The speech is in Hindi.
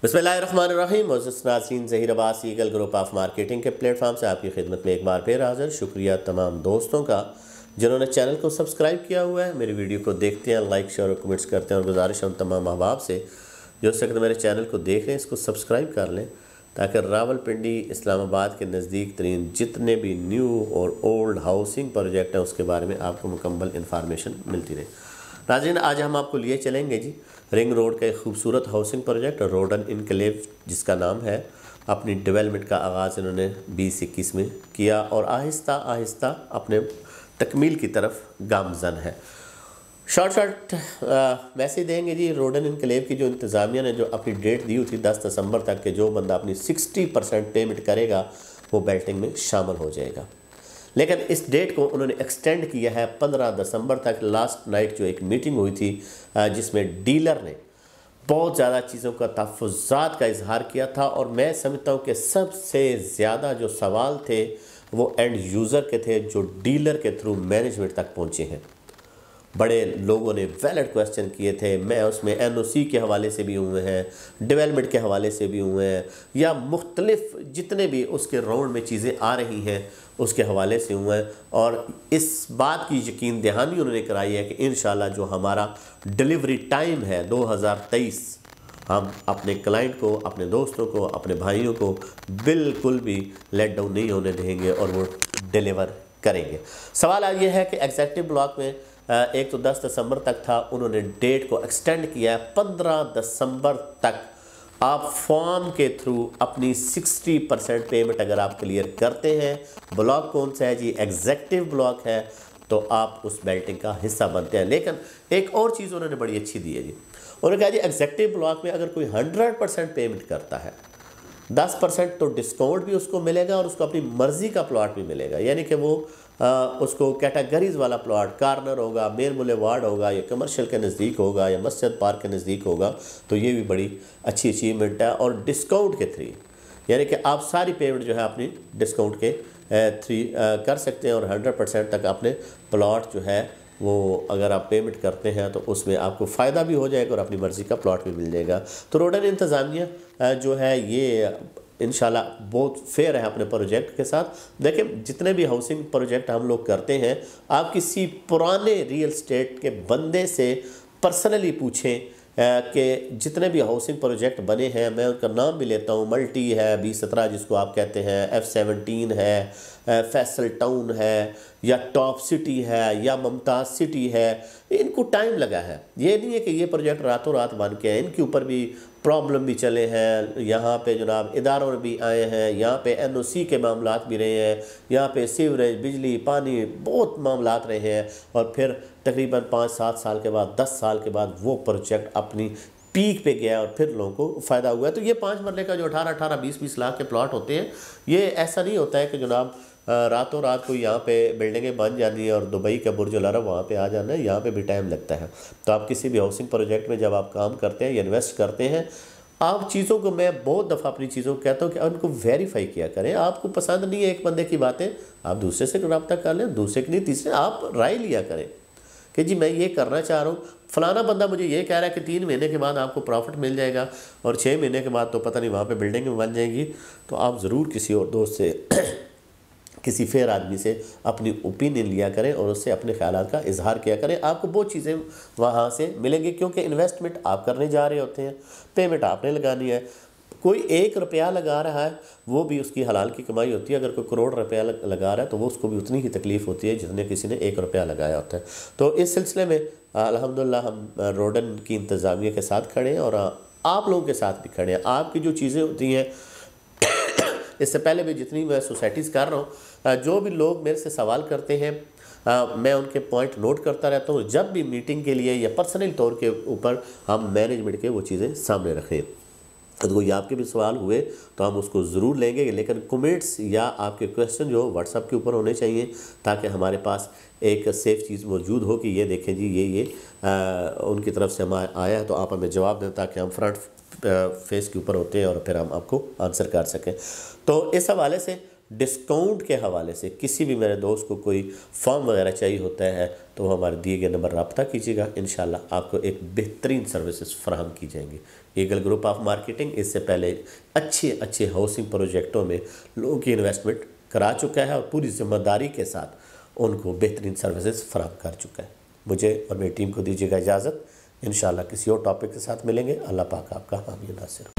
बिस्मिल्लाहिर्रहमानिर्रहीम। नाज़रीन, Zaheer Abbas eagle group of marketing के प्लेटफॉर्म से आपकी खिदमत में एक बार फिर हाज़िर। शुक्रिया तमाम दोस्तों का जिन्होंने चैनल को सब्सक्राइब किया हुआ है, मेरी वीडियो को देखते हैं, लाइक शेयर और कमेंट्स करते हैं। और गुजारिश है उन तमाम अहबाब से जो इस वक्त मेरे चैनल को देख रहे हैं, इसको सब्सक्राइब कर लें ताकि रावलपिंडी इस्लामाबाद के नज़दीक तरीन जितने भी न्यू और ओल्ड हाउसिंग प्रोजेक्ट हैं उसके बारे में आपको मुकम्मल इन्फॉर्मेशन मिलती रहे। नाज़रीन, आज हम आपको लिए चलेंगे जी रिंग रोड का एक खूबसूरत हाउसिंग प्रोजेक्ट रोडन इनक्लेव जिसका नाम है। अपनी डेवलपमेंट का आगाज़ इन्होंने 2021 में किया और आहिस्ता आहिस्ता अपने तकमील की तरफ गामज़न है। शॉर्ट मैसेज देंगे जी। रोडन इनक्लेव की जो इंतज़ामिया ने जो अपनी डेट दी हुई थी 10 दिसंबर तक के, जो बंदा अपनी 60% पेमेंट करेगा वो बेल्टिंग में शामिल हो जाएगा, लेकिन इस डेट को उन्होंने एक्सटेंड किया है 15 दिसंबर तक। लास्ट नाइट जो एक मीटिंग हुई थी जिसमें डीलर ने बहुत ज़्यादा चीज़ों का तहफ़्फ़ुज़ात का इजहार किया था, और मैं समझता हूँ कि सबसे ज़्यादा जो सवाल थे वो एंड यूज़र के थे जो डीलर के थ्रू मैनेजमेंट तक पहुँचे हैं। बड़े लोगों ने वैलिड क्वेश्चन किए थे। मैं उसमें एनओसी के हवाले से भी हुए हैं, डेवलपमेंट के हवाले से भी हुए हैं, या मुख्तलिफ जितने भी उसके राउंड में चीज़ें आ रही हैं उसके हवाले से हुए हैं। और इस बात की यकीन दहानी उन्होंने कराई है कि इंशाल्लाह जो हमारा डिलीवरी टाइम है 2023, हम अपने क्लाइंट को, अपने दोस्तों को, अपने भाइयों को बिल्कुल भी लेट डाउन नहीं होने देंगे और वो डिलीवर करेंगे। सवाल आज ये है कि एग्जीक्यूटिव ब्लॉक में एक तो 10 दिसंबर तक था, उन्होंने डेट को एक्सटेंड किया है 15 दिसंबर तक। आप फॉर्म के थ्रू अपनी 60% पेमेंट अगर आप क्लियर करते हैं, ब्लॉक कौन सा है जी, एग्जीक्यूटिव ब्लॉक है, तो आप उस बेल्टिंग का हिस्सा बनते हैं। लेकिन एक और चीज़ उन्होंने बड़ी अच्छी दी है जी। उन्होंने कहा जी एग्जीक्यूटिव ब्लॉक में अगर कोई 100% पेमेंट करता है, 10% तो डिस्काउंट भी उसको मिलेगा और उसको अपनी मर्ज़ी का प्लॉट भी मिलेगा। यानी कि वो उसको कैटेगरीज वाला प्लॉट, कार्नर होगा, मेन बुलेवार्ड होगा, या कमर्शियल के नज़दीक होगा, या मस्जिद पार्क के नज़दीक होगा, तो ये भी बड़ी अच्छी अचीवमेंट है। और डिस्काउंट के थ्रू, यानी कि आप सारी पेमेंट जो है अपनी डिस्काउंट के थ्रू कर सकते हैं, और 100% तक अपने प्लॉट जो है वो अगर आप पेमेंट करते हैं तो उसमें आपको फ़ायदा भी हो जाएगा और अपनी मर्ज़ी का प्लॉट भी मिल जाएगा। तो रोडन इंतज़ामिया जो है ये इंशाल्लाह बहुत फेयर है अपने प्रोजेक्ट के साथ। देखिए, जितने भी हाउसिंग प्रोजेक्ट हम लोग करते हैं, आप किसी पुराने रियल एस्टेट के बंदे से पर्सनली पूछें कि जितने भी हाउसिंग प्रोजेक्ट बने हैं, मैं उनका नाम भी लेता हूँ, मल्टी है, B17 जिसको आप कहते हैं, F17 है, फैसल टाउन है, या टॉप सिटी है, या मुमताज़ सिटी है, इनको टाइम लगा है। ये नहीं है कि ये प्रोजेक्ट रातों रात बन के, इनके ऊपर भी प्रॉब्लम भी चले हैं। यहाँ पे जनाब इदारों में भी आए हैं, यहाँ पे एनओसी के मामलात भी रहे हैं, यहाँ पे सीवरेज, बिजली, पानी, बहुत मामलात रहे हैं। और फिर तकरीबन 5-7 साल के बाद, 10 साल के बाद वो प्रोजेक्ट अपनी पीक पे गया और फिर लोगों को फ़ायदा हुआ है। तो ये 5 मरले का जो 18-18, 20-20 लाख के प्लॉट होते हैं, ये ऐसा नहीं होता है कि जनाब रातों रात को यहाँ पे बिल्डिंगें बन जानी है और दुबई का बुर्ज अल अरब वहाँ पे आ जाना है। यहाँ पे भी टाइम लगता है। तो आप किसी भी हाउसिंग प्रोजेक्ट में जब आप काम करते हैं या इन्वेस्ट करते हैं, आप चीज़ों को, मैं बहुत दफ़ा अपनी चीज़ों को कहता हूँ कि उनको वेरीफाई किया करें। आपको पसंद नहीं है एक बंदे की बातें, आप दूसरे से रब्ता कर लें, दूसरे की नहीं, तीसरे आप राय लिया करें कि जी मैं ये करना चाह रहा हूँ, फलाना बंदा मुझे ये कह रहा है कि 3 महीने के बाद आपको प्रॉफिट मिल जाएगा और 6 महीने के बाद तो पता नहीं वहाँ पे बिल्डिंग बन जाएंगी। तो आप ज़रूर किसी और दोस्त से किसी फेयर आदमी से अपनी ओपिनियन लिया करें और उससे अपने ख्यालात का इजहार किया करें। आपको बहुत चीज़ें वहाँ से मिलेंगी, क्योंकि इन्वेस्टमेंट आप करने जा रहे होते हैं, पेमेंट आपने लगानी है। कोई 1 रुपया लगा रहा है वो भी उसकी हलाल की कमाई होती है। अगर कोई करोड़ रुपया लगा रहा है तो वो उसको भी उतनी ही तकलीफ़ होती है जितने किसी ने 1 रुपया लगाया होता है। तो इस सिलसिले में अल्हम्दुलिल्लाह हम रोडन की इंतज़ामिया के साथ खड़े हैं और आप लोगों के साथ भी खड़े हैं। आपकी जो चीज़ें होती हैं, इससे पहले भी जितनी मैं सोसाइटीज़ कर रहा हूँ, जो भी लोग मेरे से सवाल करते हैं, मैं उनके पॉइंट नोट करता रहता हूँ। जब भी मीटिंग के लिए या पर्सनल तौर के ऊपर हम मैनेजमेंट के वो चीज़ें सामने रखें, तो कोई आपके भी सवाल हुए तो हम उसको ज़रूर लेंगे। लेकिन कमेंट्स या आपके क्वेश्चन जो व्हाट्सएप के ऊपर होने चाहिए, ताकि हमारे पास एक सेफ़ चीज़ मौजूद हो कि ये देखें जी ये उनकी तरफ से हमारा आया है, तो आप हमें जवाब दें ताकि हम फ्रंट फेस के ऊपर होते हैं और फिर हम आपको आंसर कर सकें। तो इस हवाले से डिस्काउंट के हवाले से किसी भी मेरे दोस्त को कोई फॉर्म वगैरह चाहिए होता है तो वो हमारे दिए गए नंबर रब्ता कीजिएगा। इंशाल्लाह आपको एक बेहतरीन सर्विसेज फराहम की जाएंगी। ईगल ग्रुप ऑफ मार्केटिंग इससे पहले अच्छे अच्छे हाउसिंग प्रोजेक्टों में लोगों की इन्वेस्टमेंट करा चुका है और पूरी जिम्मेदारी के साथ उनको बेहतरीन सर्विसेज फराहम कर चुका है। मुझे और मेरी टीम को दीजिएगा इजाज़त। इंशाल्लाह किसी और टॉपिक के साथ मिलेंगे। अल्लाह पाक आपका हामी नासिर।